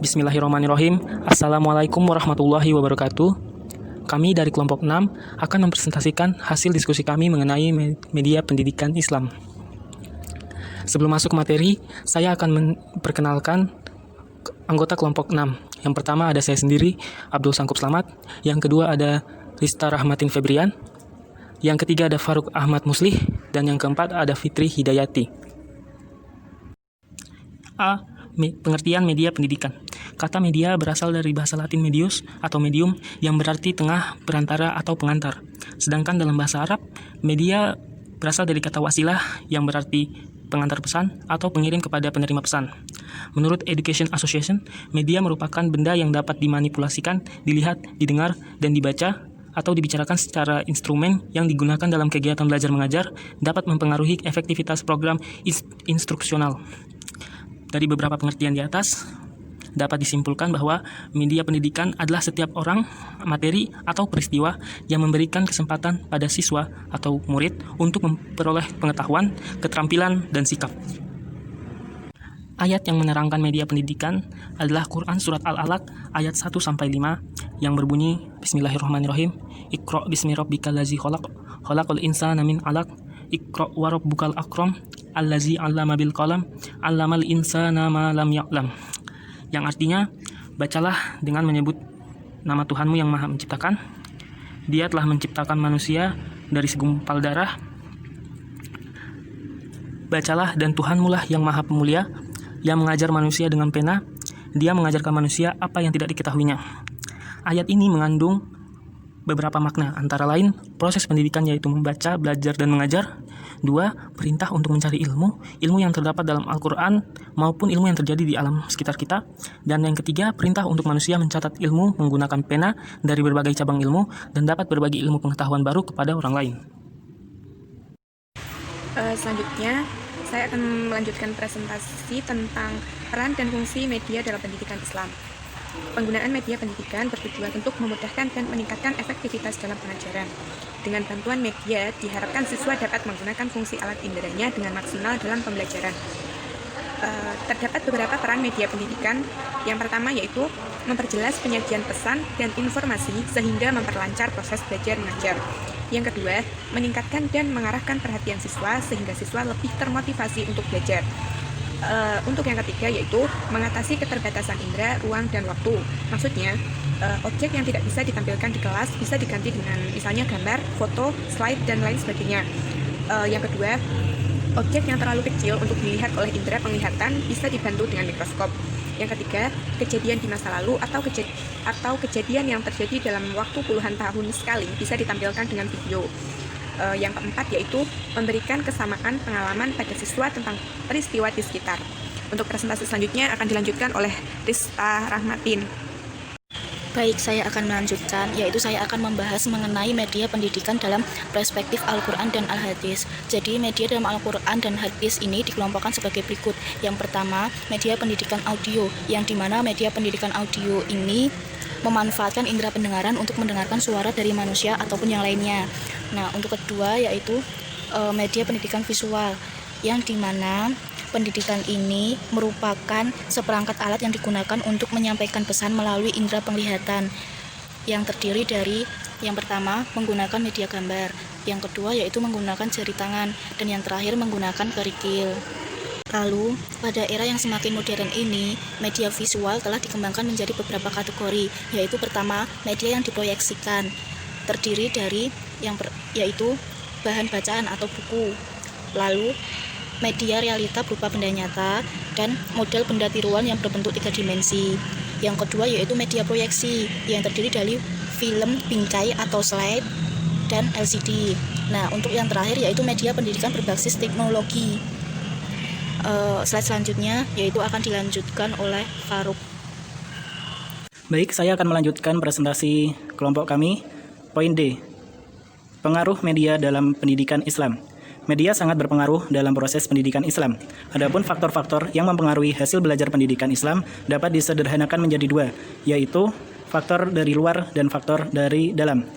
Bismillahirrahmanirrahim. Assalamualaikum warahmatullahi wabarakatuh. Kami dari kelompok 6 akan mempresentasikan hasil diskusi kami mengenai media pendidikan Islam. Sebelum masuk materi, saya akan memperkenalkan anggota kelompok 6. Yang pertama ada saya sendiri, Abdul Sangkup Slamet. Yang kedua ada Rista Rahmatin Febrian. Yang ketiga ada Faruk Ahmad Muslih. Dan yang keempat ada Fitri Hidayati. Pengertian media pendidikan. Kata media berasal dari bahasa Latin medius atau medium yang berarti tengah, perantara, atau pengantar. Sedangkan dalam bahasa Arab, media berasal dari kata wasilah yang berarti pengantar pesan atau pengirim kepada penerima pesan. Menurut Education Association, media merupakan benda yang dapat dimanipulasikan, dilihat, didengar, dan dibaca atau dibicarakan secara instrumen yang digunakan dalam kegiatan belajar mengajar, dapat mempengaruhi efektivitas program instruksional. Dari beberapa pengertian di atas, dapat disimpulkan bahwa media pendidikan adalah setiap orang, materi, atau peristiwa yang memberikan kesempatan pada siswa atau murid untuk memperoleh pengetahuan, keterampilan, dan sikap. Ayat yang menerangkan media pendidikan adalah Quran Surat Al-Alaq ayat 1-5 yang berbunyi Bismillahirrahmanirrahim. Iqra' bismi rabbikal ladzi khalaq, khalaqal insana min 'alaq, Iqra' wa rabbukal akram, allazi 'allama bil qalam, 'allamal insana ma lam ya'lam. Yang artinya, bacalah dengan menyebut nama Tuhanmu yang Maha Menciptakan. Dia telah menciptakan manusia dari segumpal darah. Bacalah, dan Tuhanmu lah yang Maha Pemulia, yang mengajar manusia dengan pena. Dia mengajarkan manusia apa yang tidak diketahuinya. Ayat ini mengandung beberapa makna, antara lain proses pendidikan yaitu membaca, belajar, dan mengajar. 2. Perintah untuk mencari ilmu yang terdapat dalam Al-Quran maupun ilmu yang terjadi di alam sekitar kita. Dan yang ketiga, perintah untuk manusia mencatat ilmu menggunakan pena dari berbagai cabang ilmu dan dapat berbagi ilmu pengetahuan baru kepada orang lain. Selanjutnya, saya akan melanjutkan presentasi tentang peran dan fungsi media dalam pendidikan Islam. Penggunaan media pendidikan bertujuan untuk memudahkan dan meningkatkan efektivitas dalam pengajaran. Dengan bantuan media, diharapkan siswa dapat menggunakan fungsi alat inderanya dengan maksimal dalam pembelajaran. Terdapat beberapa peran media pendidikan. Yang pertama yaitu memperjelas penyajian pesan dan informasi sehingga memperlancar proses belajar mengajar. Yang kedua, meningkatkan dan mengarahkan perhatian siswa sehingga siswa lebih termotivasi untuk belajar. Untuk yang ketiga yaitu mengatasi keterbatasan indera, ruang, dan waktu. Maksudnya, objek yang tidak bisa ditampilkan di kelas bisa diganti dengan misalnya gambar, foto, slide, dan lain sebagainya. Yang kedua, objek yang terlalu kecil untuk dilihat oleh indera penglihatan bisa dibantu dengan mikroskop. Yang ketiga, kejadian di masa lalu atau kejadian yang terjadi dalam waktu puluhan tahun sekali bisa ditampilkan dengan video. Yang keempat yaitu memberikan kesamaan pengalaman pada siswa tentang peristiwa di sekitar. Untuk presentasi selanjutnya akan dilanjutkan oleh Rista Rahmatin. Baik, saya akan melanjutkan, yaitu saya akan membahas mengenai media pendidikan dalam perspektif Al-Quran dan Al-Hadis. Jadi, media dalam Al-Quran dan Hadis ini dikelompokkan sebagai berikut. Yang pertama, media pendidikan audio, yang dimana media pendidikan audio ini memanfaatkan indera pendengaran untuk mendengarkan suara dari manusia ataupun yang lainnya. Nah, untuk kedua yaitu media pendidikan visual, yang dimana pendidikan ini merupakan seperangkat alat yang digunakan untuk menyampaikan pesan melalui indera penglihatan, yang terdiri dari yang pertama menggunakan media gambar, yang kedua yaitu menggunakan jari tangan, dan yang terakhir menggunakan kerikil. Lalu, pada era yang semakin modern ini, media visual telah dikembangkan menjadi beberapa kategori, yaitu pertama, media yang diproyeksikan, terdiri dari yaitu bahan bacaan atau buku. Lalu, media realita berupa benda nyata dan model benda tiruan yang berbentuk 3 dimensi. Yang kedua yaitu media proyeksi, yang terdiri dari film bingkai atau slide dan LCD. Nah, untuk yang terakhir yaitu media pendidikan berbasis teknologi. Slide selanjutnya yaitu akan dilanjutkan oleh Faruk. Baik, saya akan melanjutkan presentasi kelompok kami. Poin D, pengaruh media dalam pendidikan Islam. Media sangat berpengaruh dalam proses pendidikan Islam. Adapun faktor-faktor yang mempengaruhi hasil belajar pendidikan Islam dapat disederhanakan menjadi 2, yaitu faktor dari luar dan faktor dari dalam.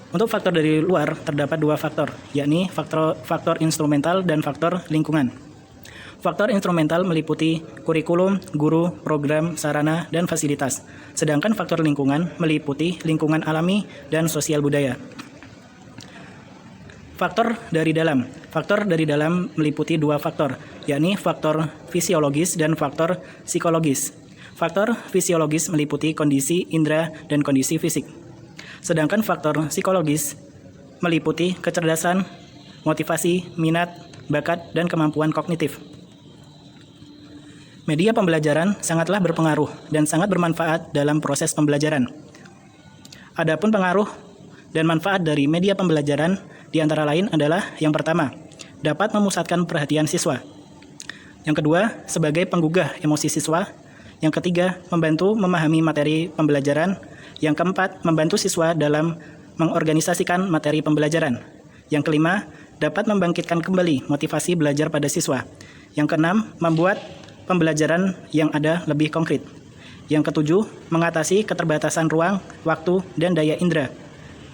Untuk faktor dari luar terdapat 2 faktor, yakni faktor instrumental dan faktor lingkungan. Faktor instrumental meliputi kurikulum, guru, program, sarana, dan fasilitas. Sedangkan faktor lingkungan meliputi lingkungan alami dan sosial budaya. Faktor dari dalam. Faktor dari dalam meliputi dua faktor, yakni faktor fisiologis dan faktor psikologis. Faktor fisiologis meliputi kondisi indera dan kondisi fisik. Sedangkan faktor psikologis meliputi kecerdasan, motivasi, minat, bakat, dan kemampuan kognitif. Media pembelajaran sangatlah berpengaruh dan sangat bermanfaat dalam proses pembelajaran. Adapun pengaruh dan manfaat dari media pembelajaran di antara lain adalah yang pertama, dapat memusatkan perhatian siswa. Yang kedua, sebagai penggugah emosi siswa. Yang ketiga, membantu memahami materi pembelajaran. Yang keempat, membantu siswa dalam mengorganisasikan materi pembelajaran. Yang kelima, dapat membangkitkan kembali motivasi belajar pada siswa. Yang keenam, membuat pembelajaran yang ada lebih konkret. Yang ketujuh, mengatasi keterbatasan ruang, waktu, dan daya indera.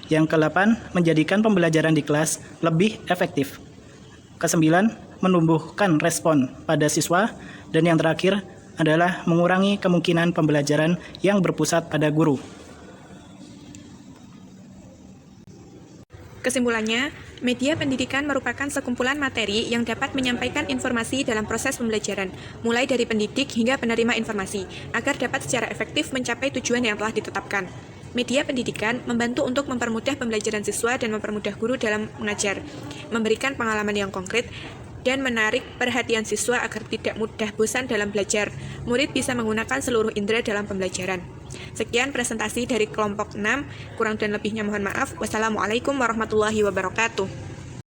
Yang kedelapan, menjadikan pembelajaran di kelas lebih efektif. Kesembilan, menumbuhkan respon pada siswa. Dan yang terakhir adalah mengurangi kemungkinan pembelajaran yang berpusat pada guru. Kesimpulannya, media pendidikan merupakan sekumpulan materi yang dapat menyampaikan informasi dalam proses pembelajaran, mulai dari pendidik hingga penerima informasi, agar dapat secara efektif mencapai tujuan yang telah ditetapkan. Media pendidikan membantu untuk mempermudah pembelajaran siswa dan mempermudah guru dalam mengajar, memberikan pengalaman yang konkret, dan menarik perhatian siswa agar tidak mudah bosan dalam belajar. Murid bisa menggunakan seluruh indera dalam pembelajaran. Sekian presentasi dari kelompok 6, kurang dan lebihnya mohon maaf. Wassalamualaikum warahmatullahi wabarakatuh.